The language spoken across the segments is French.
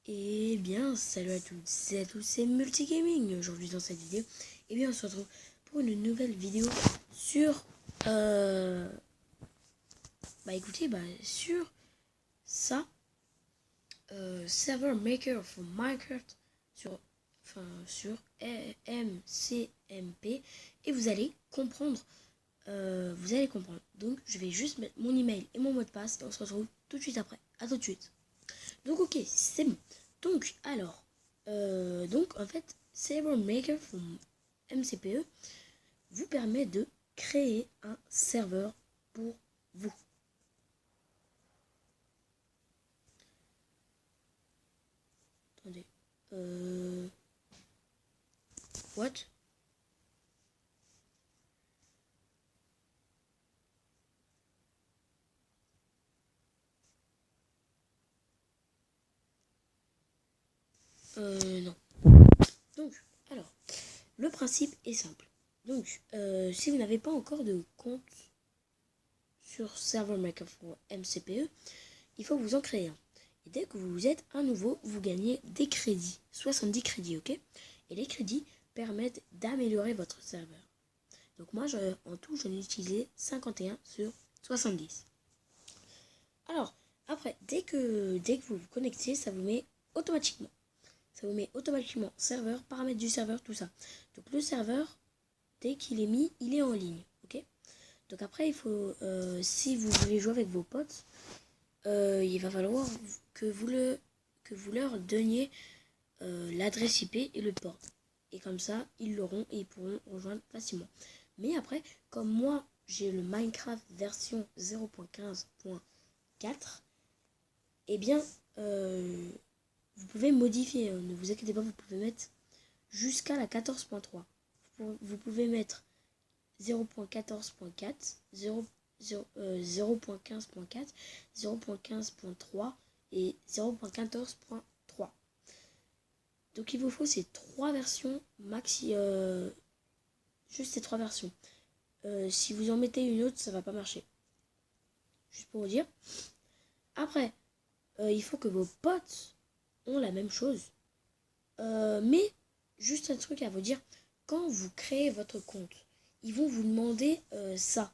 Et bien, salut à toutes et à tous, c'est Multigaming. Aujourd'hui dans cette vidéo, et bien on se retrouve pour une nouvelle vidéo sur sur ça, Server Maker for Minecraft sur MCMP, et vous allez comprendre. Donc je vais juste mettre mon email et mon mot de passe et on se retrouve tout de suite après. À tout de suite. Donc ok, c'est bon. Donc alors, en fait, Server Maker from MCPE vous permet de créer un serveur pour vous. Attendez. What? Non. Donc, alors, le principe est simple. Donc, si vous n'avez pas encore de compte sur Server Maker for MCPE, il faut vous en créer un. Et dès que vous êtes un nouveau, vous gagnez des crédits, 70 crédits, ok? Et les crédits permettent d'améliorer votre serveur. Donc moi, en tout, j'en ai utilisé 51 sur 70. Alors, après, dès que vous vous connectez, ça vous met automatiquement. Serveur, paramètres du serveur, tout ça. Donc le serveur, dès qu'il est mis, il est en ligne, ok? Donc après, il faut, si vous voulez jouer avec vos potes, il va falloir que vous leur donniez l'adresse IP et le port. Et comme ça, ils l'auront et ils pourront rejoindre facilement. Mais après, comme moi, j'ai le Minecraft version 0.15.4, eh bien, vous pouvez modifier. Ne vous inquiétez pas, vous pouvez mettre jusqu'à la 14.3. Vous pouvez mettre 0.14.4, 0.15.4, 0.15.3 et 0.14.3. Donc il vous faut ces trois versions maxi, juste ces trois versions. Si vous en mettez une autre, ça va pas marcher. Juste pour vous dire. Après, il faut que vos potes ont la même chose. Mais juste un truc à vous dire, quand vous créez votre compte, ils vont vous demander ça.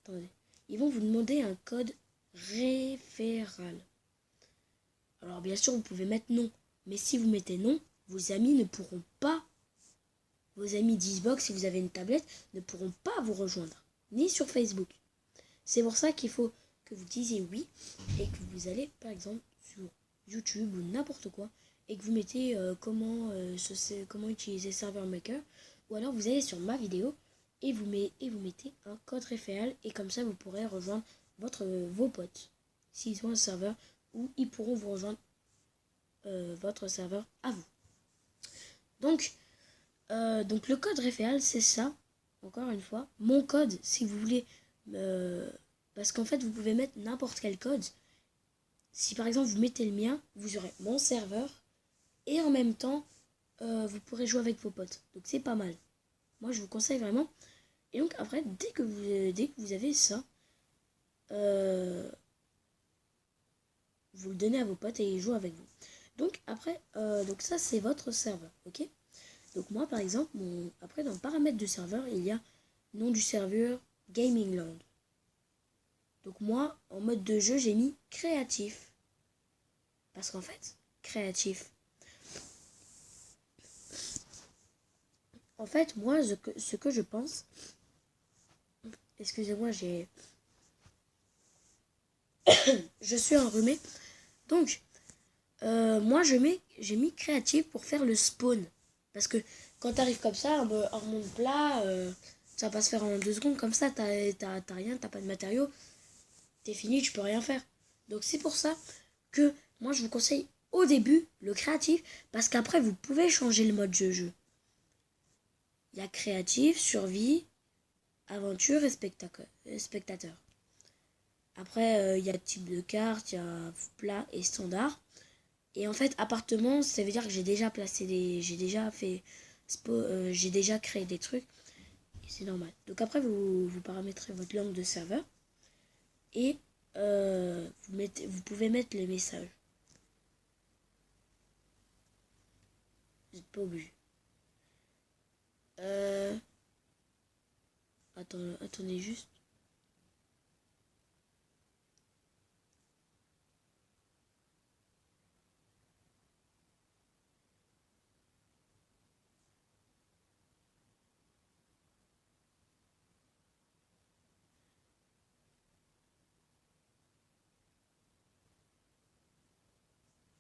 Attendez. Ils vont vous demander un code référal. Alors bien sûr, vous pouvez mettre non. Mais si vous mettez non, vos amis ne pourront pas, vos amis d'Xbox, si vous avez une tablette, ne pourront pas vous rejoindre. Ni sur Facebook. C'est pour ça qu'il faut que vous disiez oui et que vous allez, par exemple, sur YouTube ou n'importe quoi, et que vous mettez comment utiliser Server Maker, ou alors vous allez sur ma vidéo et vous mettez un code référent, et comme ça vous pourrez rejoindre vos potes s'ils ont un serveur, ou ils pourront vous rejoindre votre serveur à vous. Donc le code référent, c'est ça. Encore une fois, mon code, si vous voulez, parce qu'en fait vous pouvez mettre n'importe quel code. Si par exemple vous mettez le mien, vous aurez mon serveur et en même temps vous pourrez jouer avec vos potes. Donc c'est pas mal. Moi je vous conseille vraiment. Et donc après, dès que vous avez ça, vous le donnez à vos potes et ils jouent avec vous. Donc après, donc ça c'est votre serveur, ok? Donc moi par exemple, après dans paramètres du serveur, il y a nom du serveur, Gaming Land. Donc moi, en mode de jeu, j'ai mis créatif. Parce qu'en fait, créatif. En fait, moi, ce que je pense... Excusez-moi, je suis enrhumé. Donc, moi, j'ai mis créatif pour faire le spawn. Parce que quand t'arrives comme ça, un monde plat, ça va pas se faire en 2 secondes. Comme ça, t'as rien, t'as pas de matériaux. T'es fini, tu peux rien faire. Donc c'est pour ça que moi, je vous conseille au début le créatif. Parce qu'après, vous pouvez changer le mode de jeu. Il y a créatif, survie, aventure et spectateur. Après, il y a type de carte, il y a plat et standard. Et en fait, appartement, ça veut dire que j'ai déjà placé j'ai déjà créé des trucs. Et c'est normal. Donc après, vous paramétrez votre langue de serveur. Et vous pouvez mettre les messages. pas obligé. Attendez juste.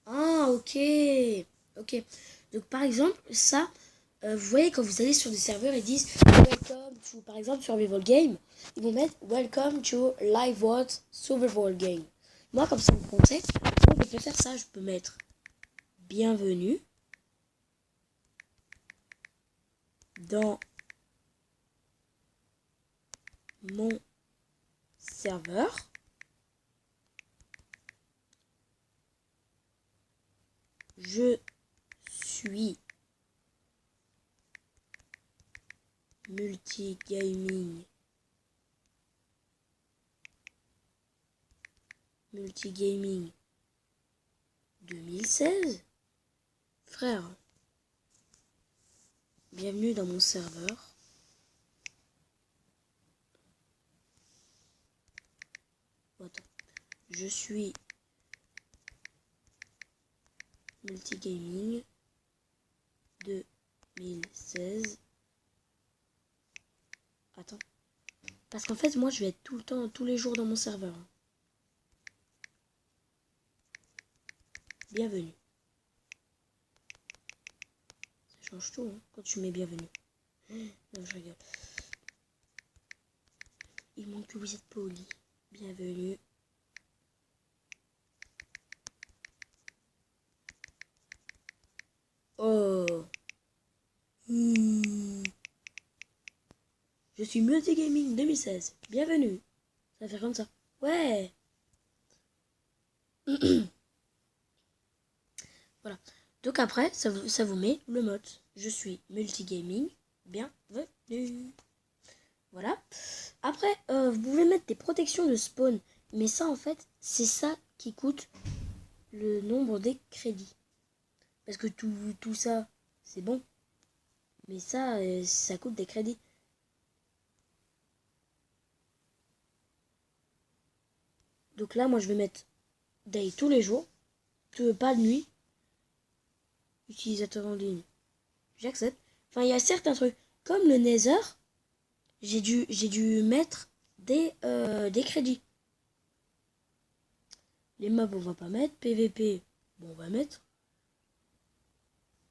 Ah, ok. Ok. Donc, par exemple, ça, vous voyez, quand vous allez sur des serveurs, ils disent Welcome to, par exemple, Survival Game. Ils vont mettre Welcome to Live World Survival Game. Moi, comme ça en français, je peux faire ça. Je peux mettre Bienvenue dans mon serveur. Je suis multigaming 2016. Frère, bienvenue dans mon serveur. Attends. Je suis multigaming 2016. Attends. Parce qu'en fait, moi, je vais être tout le temps, tous les jours dans mon serveur. Bienvenue. Ça change tout, hein, quand tu mets bienvenue. Non, je rigole. Il manque que vous êtes poli. Bienvenue. Oh. Je suis Multigaming 2016. Bienvenue. Ça va faire comme ça. Ouais. Voilà. Donc après, ça vous met le mode. Je suis Multigaming. Bienvenue. Voilà. Après, vous pouvez mettre des protections de spawn. Mais ça, en fait, c'est ça qui coûte le nombre des crédits. Parce que tout ça, c'est bon. Mais ça, ça coûte des crédits. Donc là, moi, je vais mettre day tous les jours. Pas de nuit. Utilisateur en ligne. J'accepte. Enfin, il y a certains trucs. Comme le Nether, j'ai dû mettre des crédits. Les mobs, on va pas mettre. PVP, bon, on va mettre.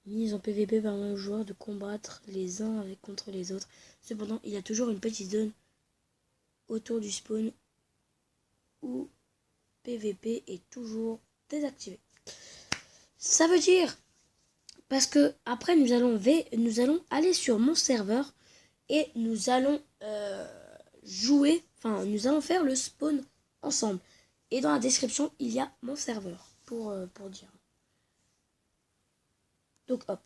Mise en PVP permet aux joueurs de combattre les uns contre les autres. Cependant, il y a toujours une petite zone autour du spawn où PVP est toujours désactivé. Ça veut dire, parce que après nous allons aller sur mon serveur et nous allons jouer, enfin nous allons faire le spawn ensemble. Et dans la description, il y a mon serveur pour dire. Donc hop.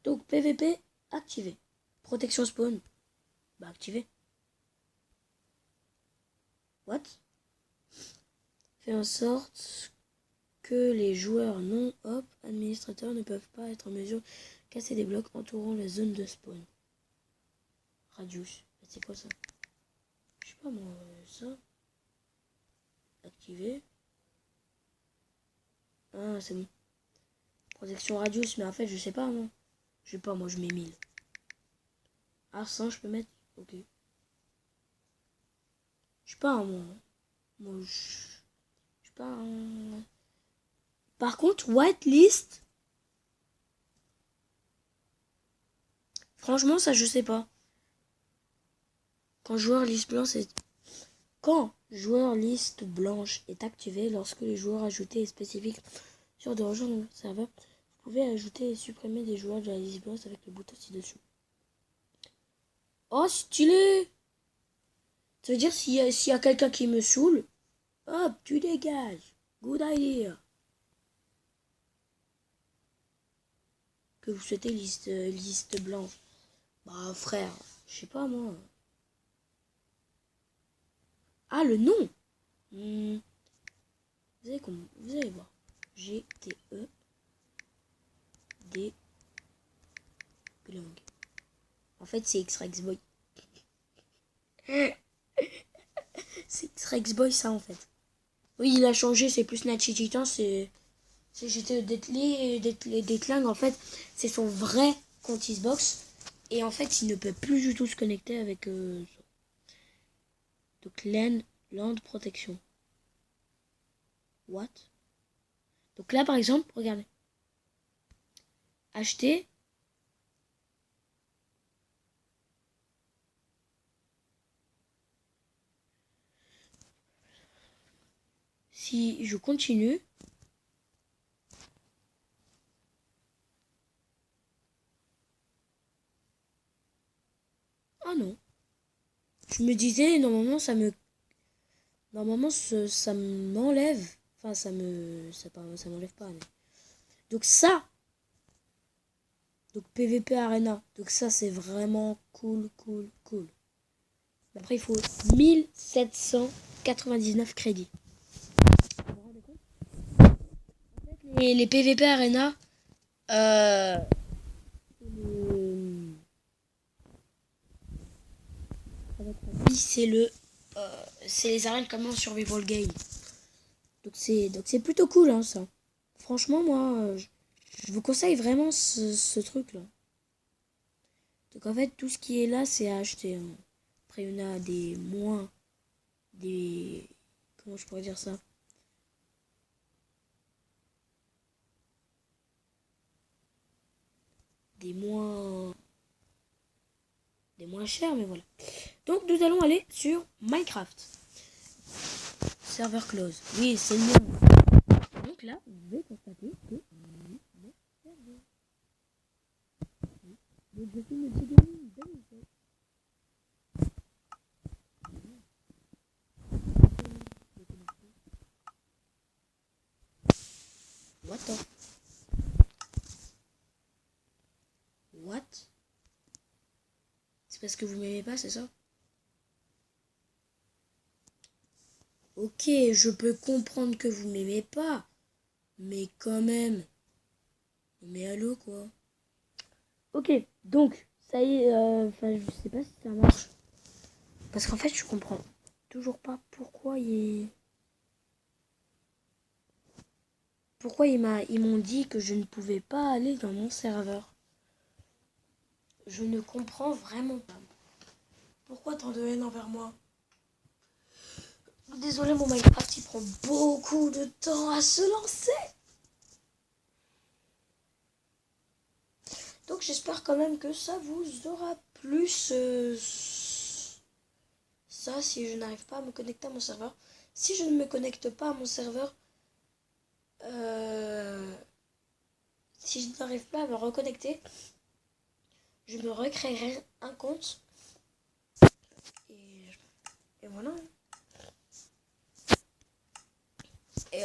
Donc PVP activé. Protection spawn. Bah activé. What? Fait en sorte que les joueurs non administrateurs ne peuvent pas être en mesure de casser des blocs entourant la zone de spawn. Radius. C'est quoi ça? Je sais pas moi, ça. Activé. Ah, c'est bon. Protection radius, mais en fait, je sais pas, moi. Je sais pas, moi, je mets 1000. Ah, 100, je peux mettre. Ok. Je sais pas, moi. Moi, je sais pas. Par contre, whitelist. Franchement, ça, je sais pas. Quand joueur liste blanche est... Quand joueur liste blanche est activé, lorsque les joueurs ajoutés et spécifiques sur de rejoindre le serveur, vous pouvez ajouter et supprimer des joueurs de la liste blanche avec le bouton ci-dessous. Oh, stylé! Ça veut dire s'il y a quelqu'un qui me saoule, hop, tu dégages. Good idea. Que vous souhaitez liste blanche. Bah frère, je sais pas moi. Ah le nom. Vous allez voir. GTE D Glong. En fait, c'est X-Rex Boy. C'est X-Rex Boy, ça, en fait. Oui, il a changé, c'est plus Nachi Titan, c'est GT Deathling, en fait, c'est son vrai compte Xbox. Et en fait, il ne peut plus du tout se connecter avec... donc, Land Protection. What? Donc là, par exemple, regardez. Acheter. Si je continue. Ah non. Je me disais, normalement, ça me... Normalement, ça m'enlève. Enfin, ça m'enlève pas. Mais... Donc ça. Donc PVP Arena. Donc ça, c'est vraiment cool. Après, il faut 1799 crédits. Et les PVP Arena, c'est les arènes comme un survival game. Donc c'est plutôt cool, hein, ça. Franchement, moi, je vous conseille vraiment ce truc-là. Donc en fait, tout ce qui est là, c'est à acheter. Hein. Après, il y en a des... Comment je pourrais dire ça? Des moins chers, mais voilà. Donc nous allons aller sur Minecraft. Serveur close. Oui, c'est mieux. Donc là, vous pouvez constater que... Donc je fais une petite What the... What? C'est parce que vous m'aimez pas, c'est ça? Ok, je peux comprendre que vous m'aimez pas. Mais quand même. Mais allô, quoi. Ok, donc, ça y est, enfin, je sais pas si ça marche. Parce qu'en fait, je comprends toujours pas pourquoi ils m'ont dit que je ne pouvais pas aller dans mon serveur. Je ne comprends vraiment pas. Pourquoi tant de haine envers moi? Désolé, mon Minecraft, il prend beaucoup de temps à se lancer. Donc j'espère quand même que ça vous aura plu ça si je n'arrive pas à me connecter à mon serveur. Si je ne me connecte pas à mon serveur, si je n'arrive pas à me reconnecter, je me recréerai un compte. Et voilà. Et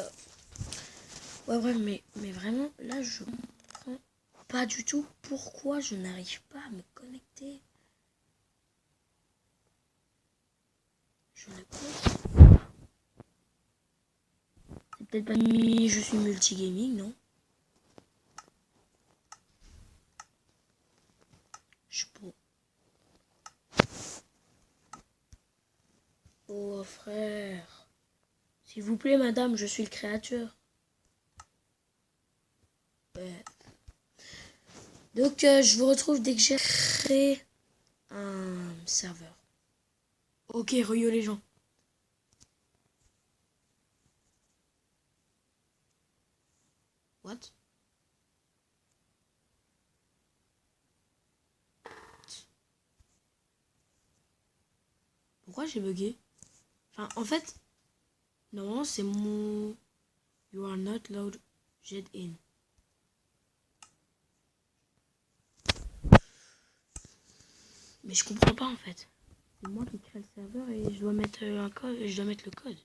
ouais, mais vraiment, là, je comprends pas du tout pourquoi je n'arrive pas à me connecter. Je ne comprends. C'est peut-être pas je suis multigaming, non? Je peux. Oh frère. S'il vous plaît, madame, je suis le créateur. Ouais. Donc, je vous retrouve dès que j'ai créé un serveur. Ok, reyo les gens. What? Pourquoi j'ai bugué? Enfin, en fait, normalement, c'est mon... You are not loud jet in. Mais je comprends pas, en fait. C'est moi qui crée le serveur et je dois mettre un code, je dois mettre le code.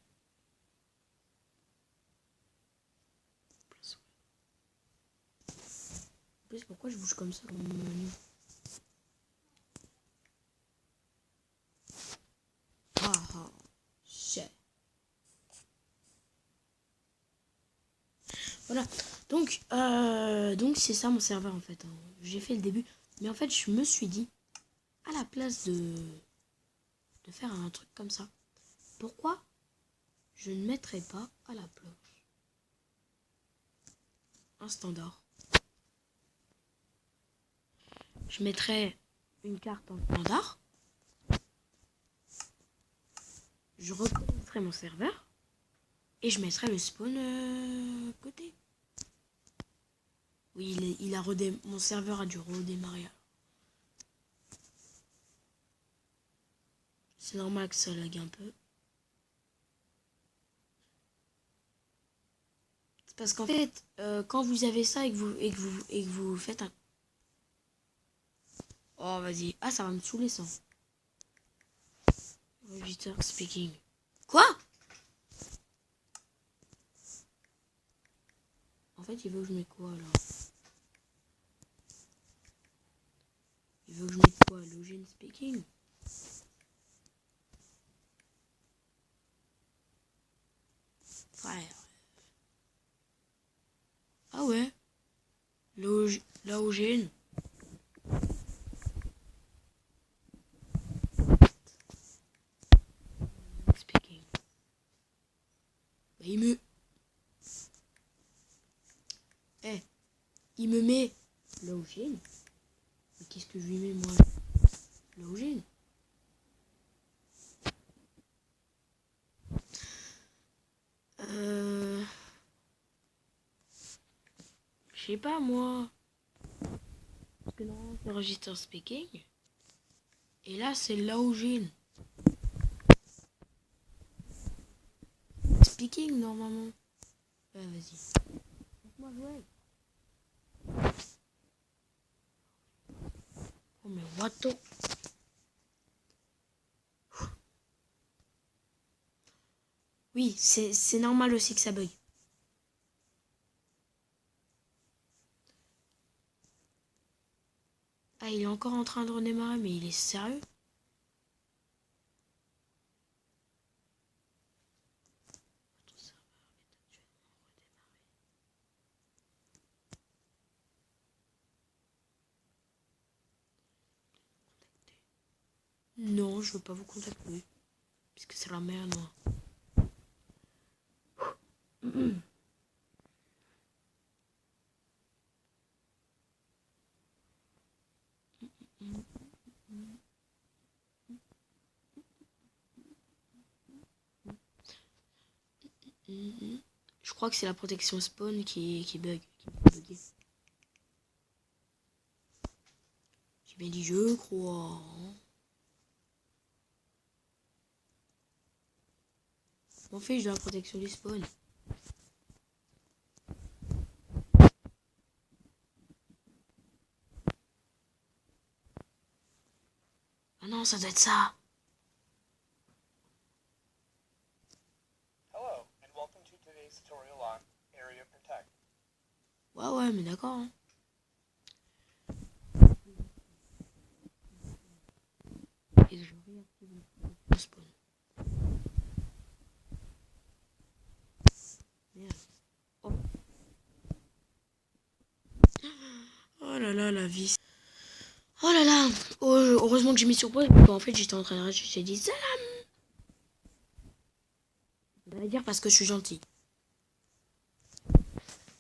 En plus, pourquoi je bouge comme ça dans mon menu? Shit. Voilà. Donc c'est ça mon serveur en fait. J'ai fait le début. Mais en fait, je me suis dit, à la place de faire un truc comme ça, pourquoi je ne mettrais pas à la place un standard? Je mettrais une carte en standard. Je reconnecterai mon serveur. Et je mettrai le spawn côté. Oui, il a mon serveur a dû redémarrer. C'est normal que ça lag un peu. C'est parce qu'en fait, quand vous avez ça et que vous faites un... Oh, vas-y. Ah, ça va me saouler, ça. Register speaking. Quoi? En fait, il veut que je mette quoi, là? Il veut que je mette quoi? Login speaking? Frère. Ah ouais? Login. Speaking. Bah, il me met login. Mais qu'est-ce que je lui mets, moi? Login. Je sais pas, moi. Parce que non, c'est register speaking. Et là, c'est login. Speaking, normalement. Vas-y. Laisse-moi jouer. Oh, mais what the... Oui, c'est normal aussi que ça bug. Ah, il est encore en train de redémarrer, mais il est sérieux? Non, je veux pas vous contacter. Puisque c'est la merde, moi. Je crois que c'est la protection spawn qui bug. J'ai bien dit je crois. On fait de la protection du spawn. Ah non, ça doit être ça. Ouais, mais d'accord. Hein. Et je réactive le spawn. Merde. Oh. Oh là là, la vie. Oh là là. Oh, heureusement que j'ai mis sur pause. Parce qu'en fait, j'étais en train de rager. J'ai dit salam. Ça veut dire parce que je suis gentil.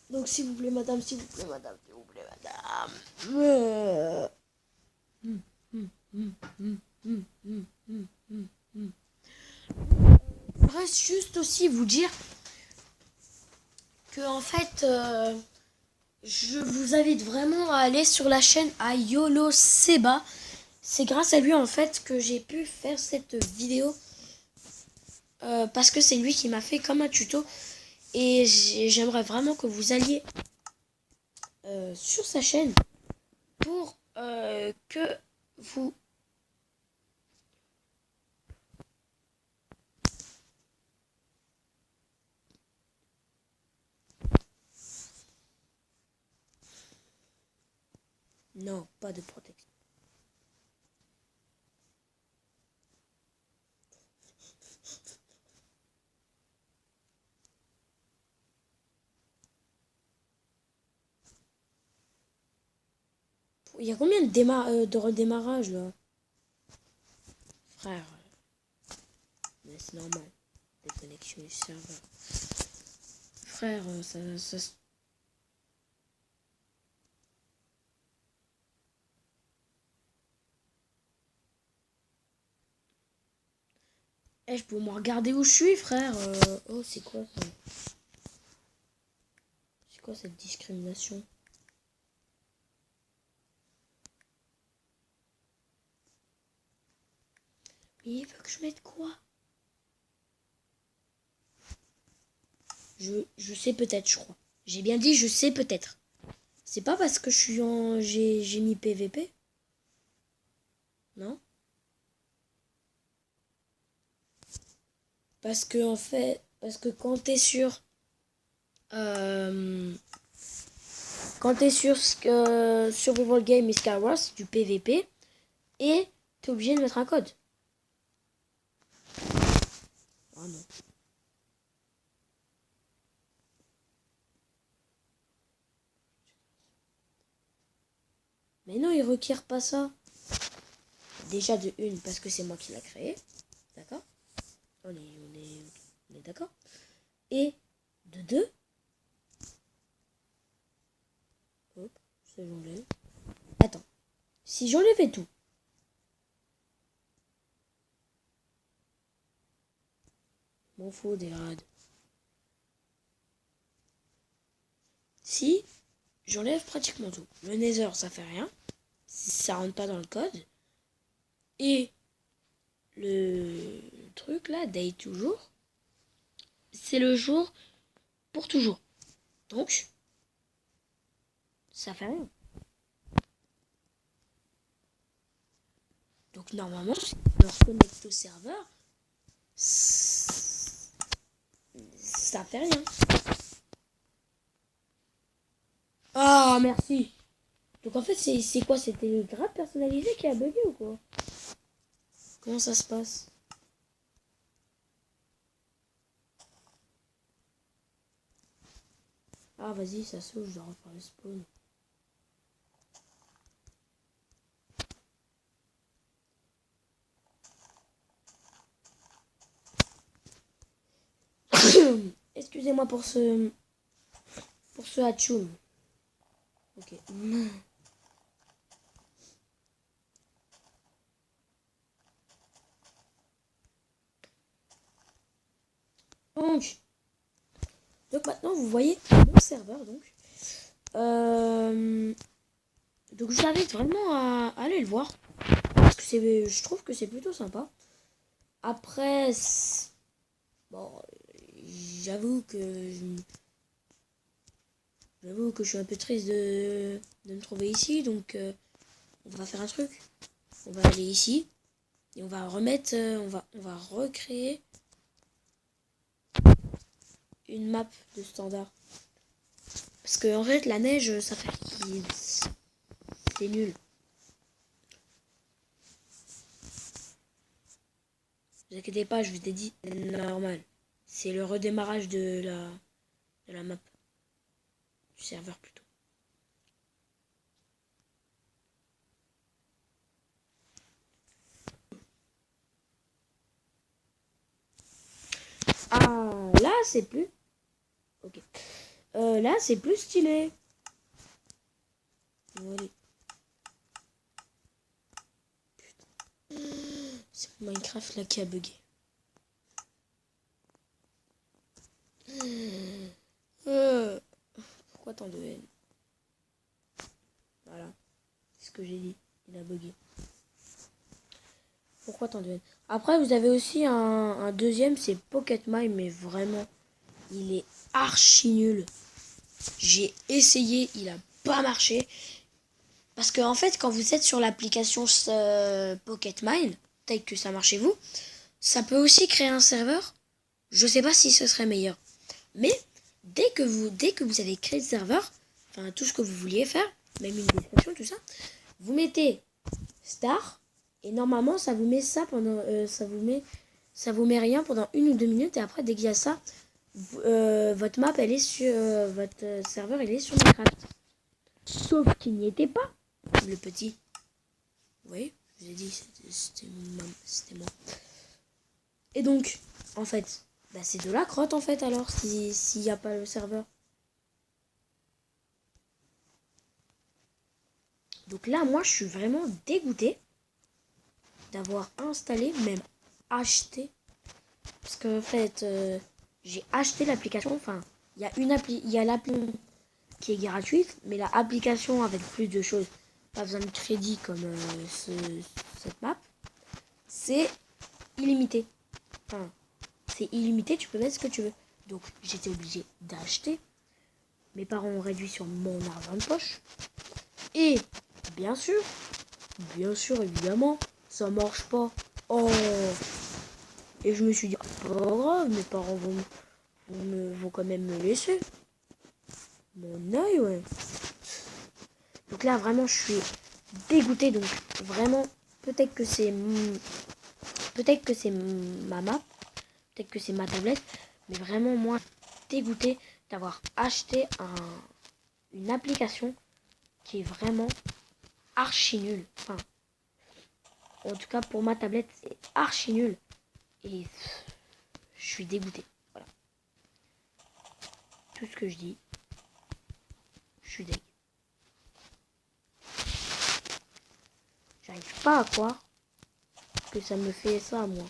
Donc, s'il vous plaît, madame, s'il vous plaît, madame, s'il vous plaît, madame. Je reste juste aussi vous dire que en fait, je vous invite vraiment à aller sur la chaîne à YOLO Seba. C'est grâce à lui en fait que j'ai pu faire cette vidéo parce que c'est lui qui m'a fait comme un tuto et j'aimerais vraiment que vous alliez sur sa chaîne pour que vous... Non, pas de protection. Il y a combien de redémarrage là? Frère, mais c'est normal. Déconnexion du serveur. Frère, ça... Eh, je peux me regarder où je suis, frère. Oh, c'est quoi ça? C'est quoi cette discrimination? Mais il veut que je mette quoi? Je sais peut-être, je crois. J'ai bien dit je sais peut-être. C'est pas parce que je suis en... J'ai mis PVP? Non? Parce que en fait... Parce que quand t'es sur... quand t'es sur Survival Game et Skywars, c'est du PVP. Et t'es obligé de mettre un code. Oh non. Mais non, il requiert pas ça. Déjà de une, parce que c'est moi qui l'a créé. D'accord? On est d'accord? Et de deux. Hop, ça j'enlève. Attends. Si j'enlevais tout. M'en fous des rades. Si j'enlève pratiquement tout. Le Nether, ça fait rien. Ça rentre pas dans le code. Et le truc là, day toujours, c'est le jour pour toujours. Donc, ça fait rien. Donc normalement, si je me reconnecte au serveur, ça fait rien. Ah, merci. Donc en fait, c'est quoi? C'était le grade personnalisé qui a bugué ou quoi? Comment ça se passe? Ah, vas-y, ça saute, je dois refaire le spawn. Excusez-moi pour ce hatchoum. Ok. Donc maintenant vous voyez mon serveur donc je vous invite vraiment à aller le voir parce que je trouve que c'est plutôt sympa. Après bon, j'avoue que je suis un peu triste de me trouver ici, donc on va faire un truc. On va aller ici et on va remettre on va recréer une map de standard. Parce que en fait la neige ça fait c'est nul. Ne vous inquiétez pas, je vous ai dit normal. C'est le redémarrage de la map. Du serveur plutôt. Ah, là c'est plus. Ok. Là c'est plus stylé. Allez. Putain. C'est Minecraft là qui a bugué. Pourquoi tant de haine? Voilà. C'est ce que j'ai dit. Il a bugué. Pourquoi tant de haine? Après, vous avez aussi un deuxième, c'est Pocket Mine, mais vraiment, il est archi nul. J'ai essayé, il a pas marché. Parce que en fait, quand vous êtes sur l'application Pocket Mine, peut-être que ça marche chez vous, ça peut aussi créer un serveur. Je sais pas si ce serait meilleur. Mais dès que vous avez créé le serveur, enfin tout ce que vous vouliez faire, même une description, tout ça, vous mettez star et normalement ça vous met ça pendant ça vous met rien pendant 1 ou 2 minutes et après dès qu'il y a ça, votre map elle est sur votre serveur il est sur Minecraft. Sauf qu'il n'y était pas. Le petit. Vous voyez, je vous ai dit, c'était moi. Et donc, en fait, bah, c'est de la crotte en fait alors, s'il n'y a pas le serveur. Donc là, moi, je suis vraiment dégoûté d'avoir installé, même acheté. Parce que en fait, j'ai acheté l'application. Enfin, il y a l'appli qui est gratuite, mais l'application avec plus de choses, pas besoin de crédit comme cette map, c'est illimité. Enfin, c'est illimité, tu peux mettre ce que tu veux. Donc, j'étais obligé d'acheter. Mes parents ont réduit sur mon argent de poche. Et, bien sûr, évidemment, ça marche pas. Oh. Et je me suis dit, pas grave, mes parents vont quand même me laisser. Mon œil, ouais. Donc là, vraiment, je suis dégoûté. Donc, vraiment, peut-être que c'est ma map. Peut-être que c'est ma tablette. Mais vraiment, moi, dégoûté d'avoir acheté une application qui est vraiment archi nulle. Enfin, en tout cas, pour ma tablette, c'est archi nul. Et je suis dégoûté. Voilà. Tout ce que je dis, je suis dégoûté. J'arrive pas à croire que ça me fait ça, moi.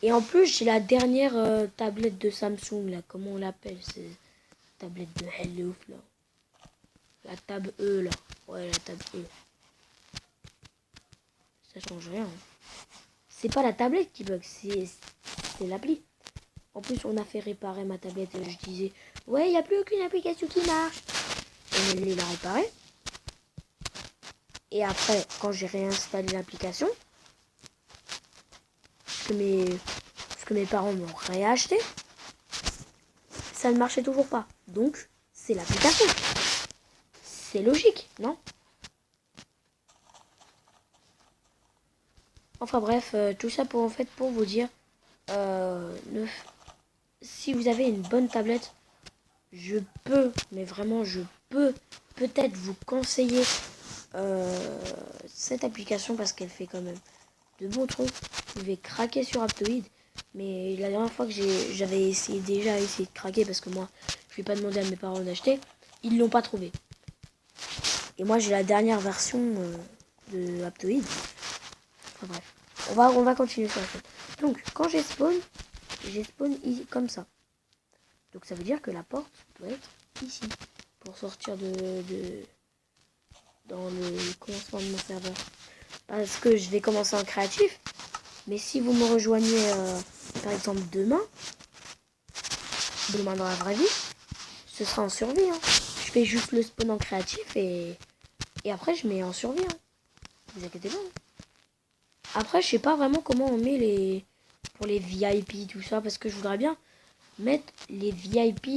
Et en plus, j'ai la dernière tablette de Samsung, là. Comment on l'appelle? C'est tablette de Hello, là. La table E, là. Ouais, la table E. Ça change rien. C'est pas la tablette qui bug, c'est l'appli. En plus, on a fait réparer ma tablette et je disais, ouais, il n'y a plus aucune application qui marche. Et on l'a réparée. Et après, quand j'ai réinstallé l'application, parce que mes parents m'ont réacheté, ça ne marchait toujours pas. Donc, c'est l'application. C'est logique, non? Enfin bref, tout ça pour vous dire, si vous avez une bonne tablette, je peux, mais vraiment je peux peut-être vous conseiller cette application parce qu'elle fait quand même de beaux trucs. Vous pouvez craquer sur Aptoide, mais la dernière fois que j'avais déjà essayé de craquer parce que moi je vais pas demander à mes parents d'acheter, ils l'ont pas trouvé. Et moi j'ai la dernière version de Aptoide. Enfin bref, on va continuer sur la suite. Donc quand j'ai spawn comme ça. Donc ça veut dire que la porte doit être ici pour sortir dans le commencement de mon serveur. Parce que je vais commencer en créatif. Mais si vous me rejoignez par exemple demain dans la vraie vie, ce sera en survie. Hein. Je fais juste le spawn en créatif et après je mets en survie. Hein. Vous inquiétez pas. Hein. Après je sais pas vraiment comment on met pour les VIP tout ça parce que je voudrais bien mettre les VIP.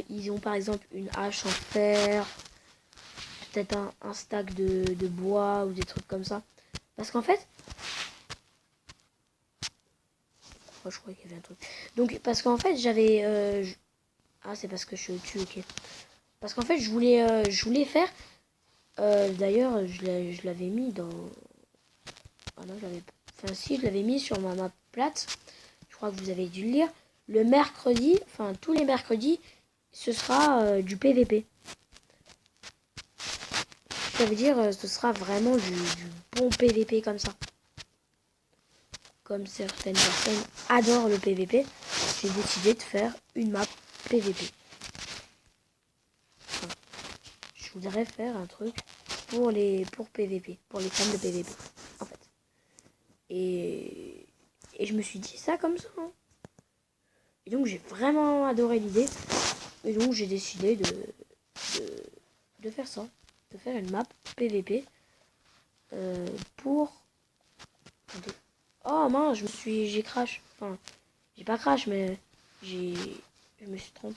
Ils ont par exemple une hache en fer, peut-être un stack de bois ou des trucs comme ça. Parce qu'en fait, je crois qu'il y avait un truc. Donc parce qu'en fait j'avais ah c'est parce que je suis au-dessus, ok. Parce qu'en fait je voulais faire d'ailleurs je l'avais mis dans ah non je l'avais mis sur ma map plate. Je crois que vous avez dû le lire. Le mercredi, enfin tous les mercredis, ce sera du PVP. Ça veut dire ce sera vraiment du bon PVP comme ça. Comme certaines personnes adorent le PVP, j'ai décidé de faire une map PVP. Enfin, je voudrais faire un truc pour PVP, pour les fans de PVP, en fait. Et je me suis dit ça comme ça. Hein. Et donc j'ai vraiment adoré l'idée. Et donc j'ai décidé de faire ça. De faire une map PVP pour... Oh mince, j'ai crash. Enfin, j'ai pas crash, mais je me suis trompé.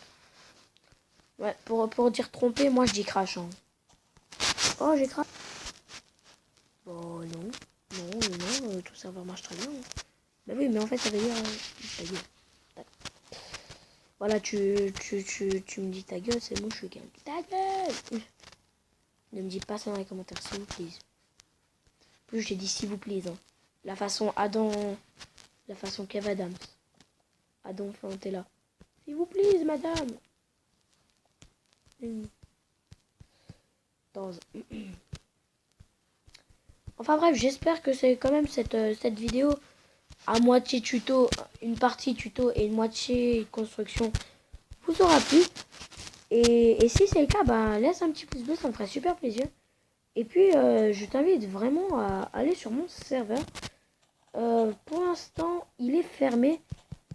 Ouais, pour dire trompé, moi je dis crash. Hein. Oh, j'ai crash. Bon, non. Non, tout ça va marche très bien. Hein. Bah oui, mais en fait, ça veut dire... ta gueule. Voilà, tu me dis ta gueule, c'est bon, je suis calme. Ta gueule. Ne me dites pas ça dans les commentaires, s'il vous plaît. Plus j'ai dit s'il vous plaît. Hein. La façon Adam... La façon Kev Adams. Adam Flantella. S'il vous plaît, madame. Enfin bref, j'espère que c'est quand même cette vidéo à moitié tuto, une partie tuto et une moitié construction vous aura plu. Et si c'est le cas, bah, laisse un petit pouce bleu, ça me ferait super plaisir. Et puis, je t'invite vraiment à aller sur mon serveur. Pour l'instant, il est fermé,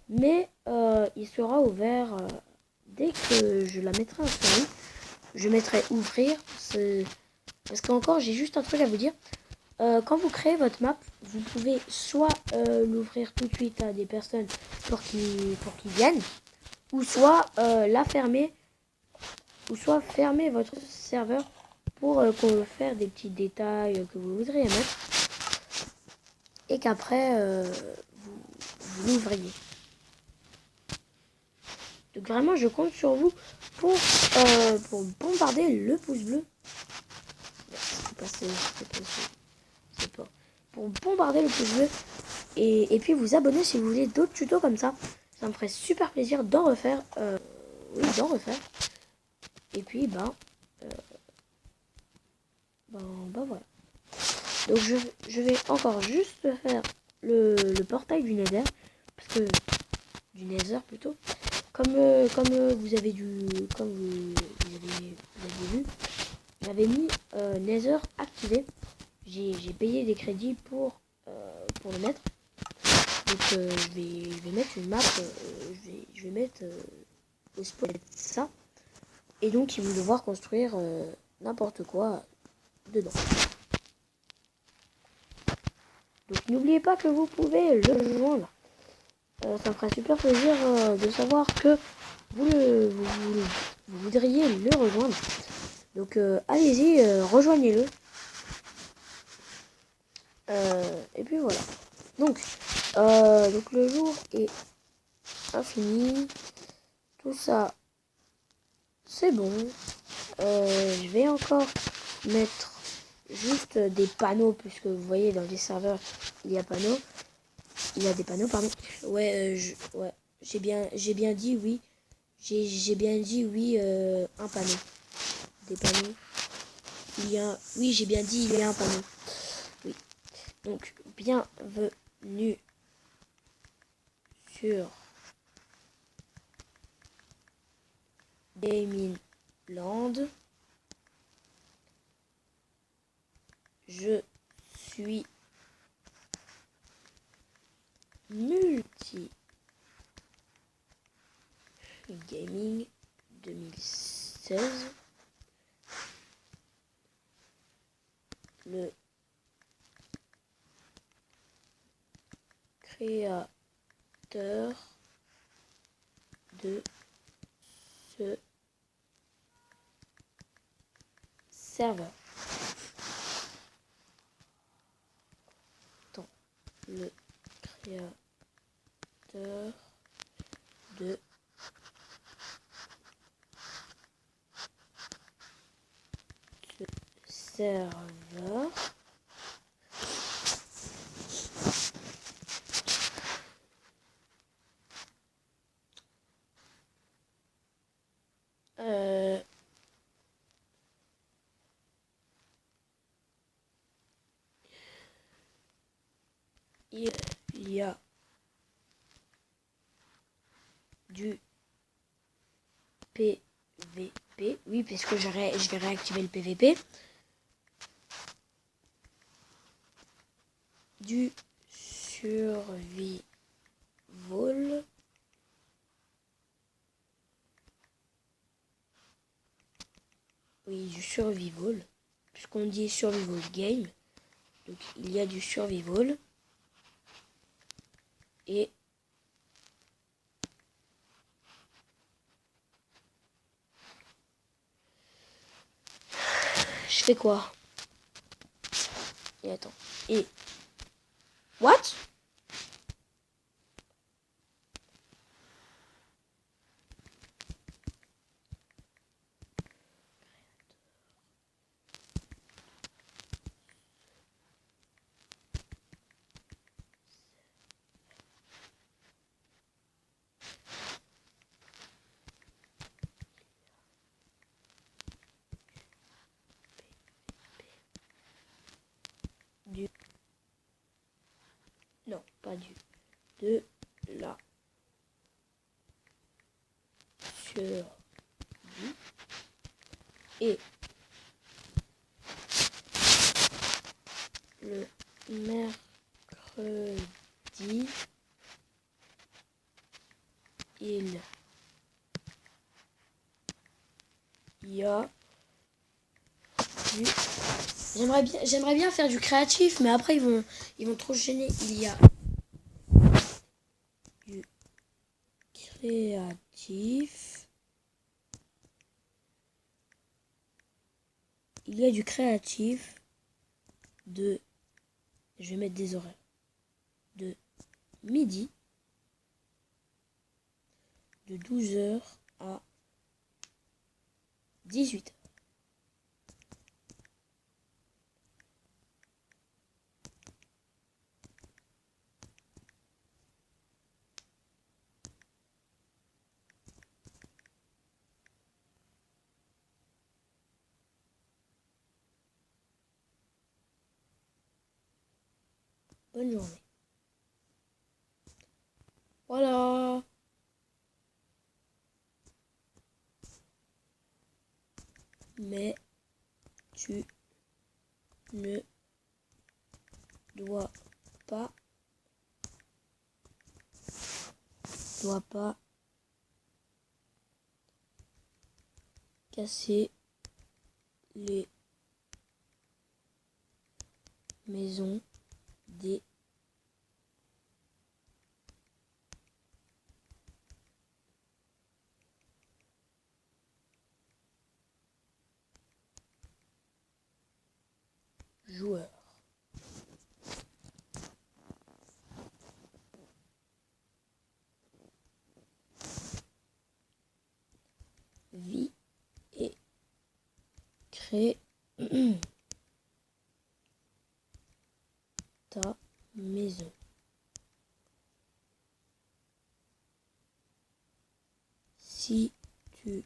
mais il sera ouvert dès que je la mettrai en série. Je mettrai ouvrir, parce qu'encore, j'ai juste un truc à vous dire. Quand vous créez votre map, vous pouvez soit l'ouvrir tout de suite à des personnes pour qu'ils viennent, ou soit la fermer, ou soit fermer votre serveur pour faire des petits détails que vous voudriez mettre, et qu'après vous l'ouvriez. Donc vraiment, je compte sur vous pour bombarder le pouce bleu. C'est pas. Pour bombarder le pouce bleu. Et puis vous abonner si vous voulez d'autres tutos comme ça. Ça me ferait super plaisir d'en refaire. Oui, d'en refaire. Et puis, bah voilà. Donc je vais encore juste faire le portail du Nether. Parce que... Du Nether plutôt. Comme vous avez vu, j'avais mis Nether activé. J'ai payé des crédits pour le mettre. Donc je vais mettre une map, je vais mettre au spot ça. Et donc ils vont devoir construire n'importe quoi dedans. Donc n'oubliez pas que vous pouvez le rejoindre. Ça me ferait super plaisir de savoir que vous voudriez le rejoindre. Donc allez-y, rejoignez-le. Et puis voilà. Donc le jour est infini. Tout ça, c'est bon. Je vais encore mettre juste des panneaux, puisque vous voyez dans les serveurs, il y a panneaux. Il y a des panneaux, pardon. Ouais, ouais. J'ai bien dit oui. J'ai bien dit oui, un panneau. Des panneaux. Oui, j'ai bien dit il y a un panneau. Oui. Donc, bienvenue sur Gaming Land. Je suis multi gaming 2016. Le créateur de ce serveur. Attends, le créateur de ce serveur. Il y a du PVP. Oui, parce que je vais réactiver le PVP. Du survival. Oui, du survival. Puisqu'on dit survival game. Donc il y a du survival. Et je fais quoi? Et attends. Et what? Non, pas du. De la survie. Et le mercredi, il y a du... J'aimerais bien faire du créatif, mais après ils vont trop se gêner. Il y a du créatif. Il y a du créatif de... Je vais mettre des horaires. De midi. De 12h à 18h. Bonne journée. Voilà. Mais tu ne dois pas casser les maisons des joueurs. Vis et crée ta maison. Si tu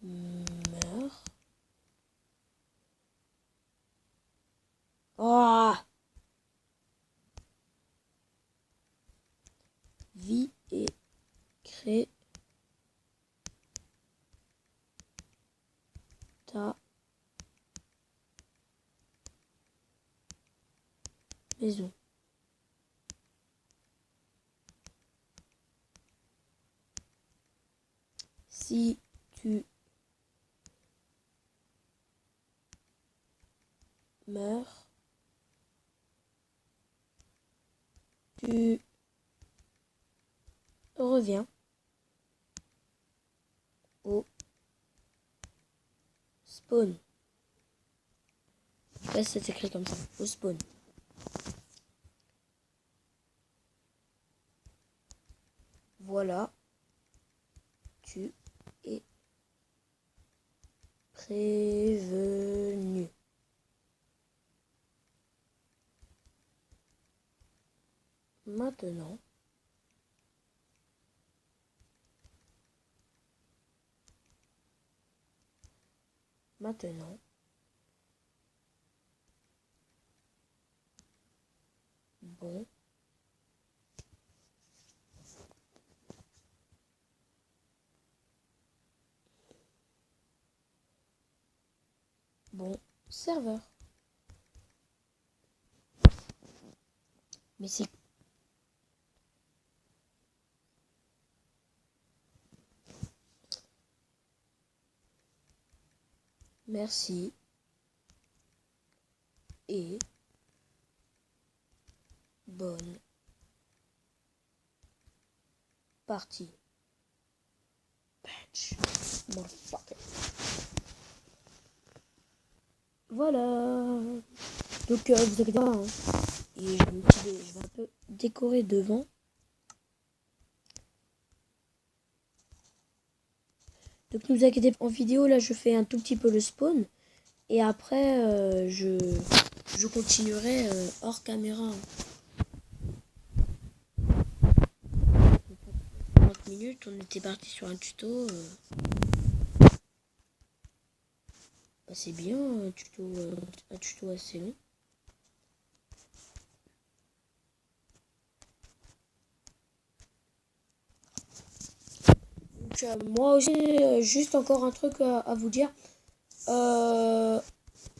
meurs, vis et crée ta maison. Si tu meurs, tu reviens au spawn. Je sais pas si c'est écrit comme ça. Au spawn. Voilà. Tu es prévenu. Maintenant, bon serveur. Mais c'est... Merci. Et bonne partie. Patch. Motherfucker. Voilà. Donc vous inquiétez pas, hein. Et je vais un peu décorer devant. Donc ne vous inquiétez pas, en vidéo là je fais un tout petit peu le spawn. Et après je continuerai hors caméra. 30 minutes, on était parti sur un tuto. Bah, c'est bien, un tuto assez long. moi aussi, juste encore un truc à vous dire.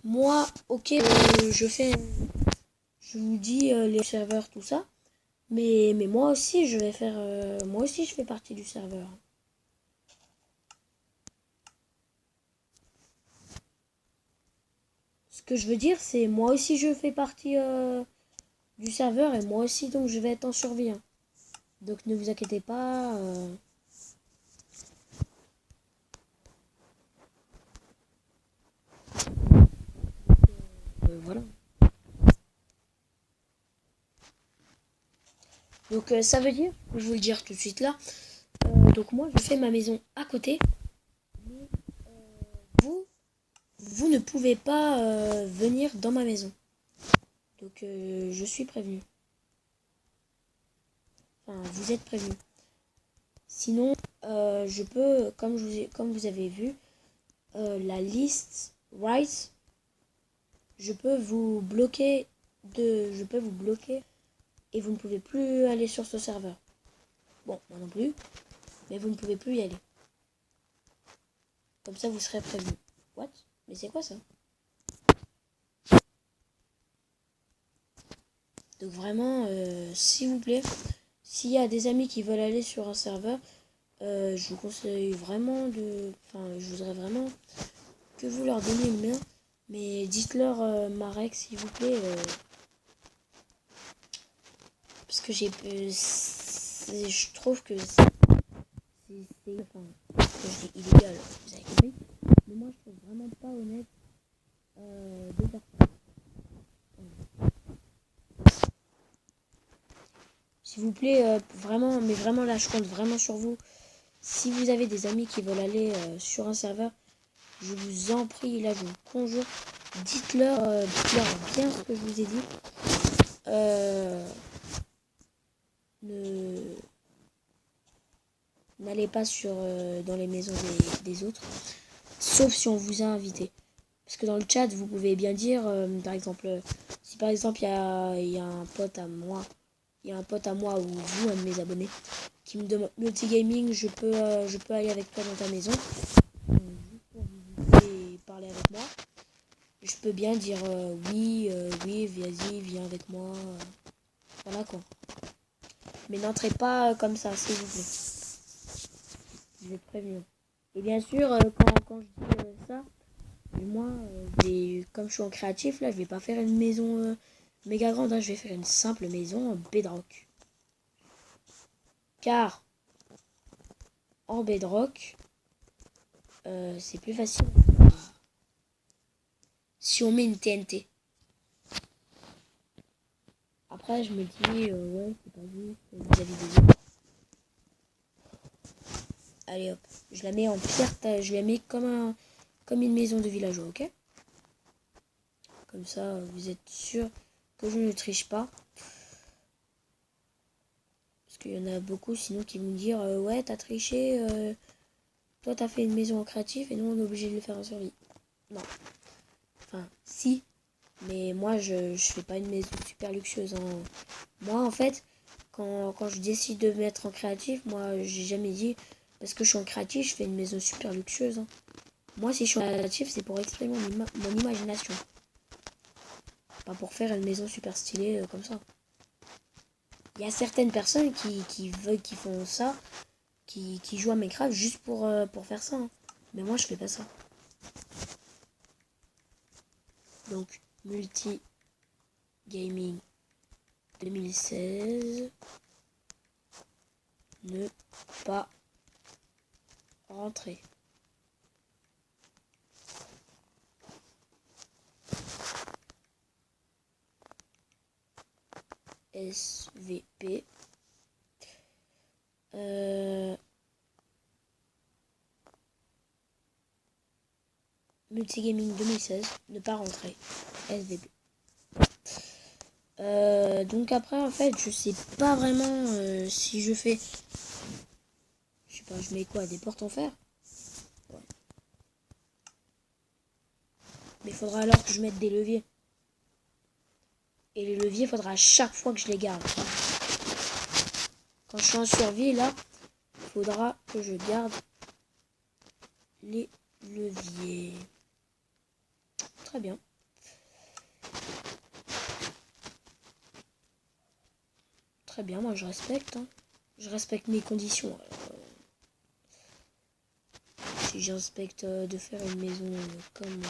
Moi, ok, je vous dis les serveurs, tout ça. Mais moi aussi, je vais faire, moi aussi, je fais partie du serveur. Ce que je veux dire, c'est moi aussi, je fais partie du serveur et moi aussi, donc je vais être en survie, hein. Donc ne vous inquiétez pas. Voilà. Donc ça veut dire, je vais vous le dire tout de suite là. Donc moi, je fais ma maison à côté. Mais vous, vous ne pouvez pas venir dans ma maison. Donc je suis prévenu. Enfin, vous êtes prévenu. Sinon, je peux, comme vous avez vu, la liste right, je peux vous bloquer et vous ne pouvez plus aller sur ce serveur. Bon, moi non plus, mais vous ne pouvez plus y aller. Comme ça, vous serez prévenu. What? Mais c'est quoi ça? Donc vraiment, s'il vous plaît, s'il y a des amis qui veulent aller sur un serveur, je vous conseille vraiment enfin, je voudrais vraiment que vous leur donniez une main. Mais dites-leur Marek, s'il vous plaît. Parce que je trouve que c'est enfin, que c'est illégal, vous avez compris. Mais moi, je trouve vraiment pas honnête de faire ça. S'il vous plaît, vraiment, mais vraiment là, je compte vraiment sur vous. Si vous avez des amis qui veulent aller sur un serveur, je vous en prie, là, je vous conjure, dites-leur bien ce que je vous ai dit. N'allez pas dans les maisons des autres, sauf si on vous a invité. Parce que dans le chat, vous pouvez bien dire, par exemple, si par exemple il y a un pote à moi, ou vous, un de mes abonnés, qui me demande multigaming, je peux aller avec toi dans ta maison, juste pour visiter et parler avec moi. Je peux bien dire oui, vas-y, viens avec moi. Voilà quoi. Mais n'entrez pas comme ça, s'il vous plaît. Je vais prévenir. Et bien sûr, quand je dis ça, moi, comme je suis en créatif, là, je vais pas faire une maison méga grande, hein, je vais faire une simple maison en bedrock. Car en bedrock, c'est plus facile si on met une TNT. Après, je me dis, ouais, c'est pas juste vis-à-vis des autres. Allez hop, je la mets en pierre, je la mets comme une maison de villageois, ok? Comme ça, vous êtes sûr que je ne triche pas. Parce qu'il y en a beaucoup sinon qui vont me dire ouais, t'as triché, toi t'as fait une maison en créatif et nous on est obligé de le faire en survie. Non. Enfin, si. Mais moi je fais pas une maison super luxueuse, hein. Moi en fait, quand je décide de me mettre en créatif, moi j'ai jamais dit parce que je suis en créatif, je fais une maison super luxueuse, hein. Moi si je suis en créatif, c'est pour exprimer mon imagination. Pas pour faire une maison super stylée comme ça. Il y a certaines personnes qui font ça, qui jouent à Minecraft juste pour faire ça, hein. Mais moi je fais pas ça. Donc multi gaming 2016, ne pas rentrer. SVP. Multigaming 2016, ne pas rentrer. SVP. Donc après en fait je sais pas vraiment si je fais, je sais pas, je mets quoi, des portes en fer, ouais. Mais il faudra alors que je mette des leviers. Et les leviers, il faudra à chaque fois que je les garde. Quand je suis en survie, là, il faudra que je garde les leviers. Très bien. Très bien, moi je respecte. Hein. Je respecte mes conditions. Alors, si je respecte de faire une maison comme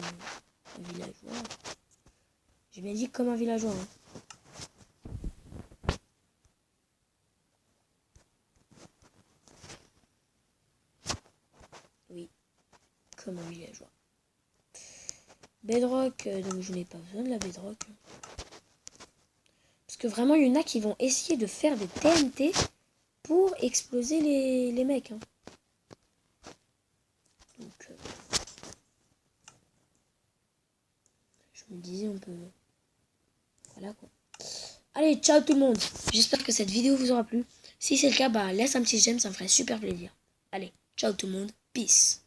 un villageois. J'ai bien dit comme un villageois. Hein. Oui, comme un villageois. Bedrock, donc je n'ai pas besoin de la bedrock. Parce que vraiment, il y en a qui vont essayer de faire des TNT pour exploser les mecs. Hein. Donc, je me disais, on peut... Voilà quoi. Allez, ciao tout le monde. J'espère que cette vidéo vous aura plu. Si c'est le cas, bah laisse un petit j'aime, ça me ferait super plaisir. Allez, ciao tout le monde. Peace.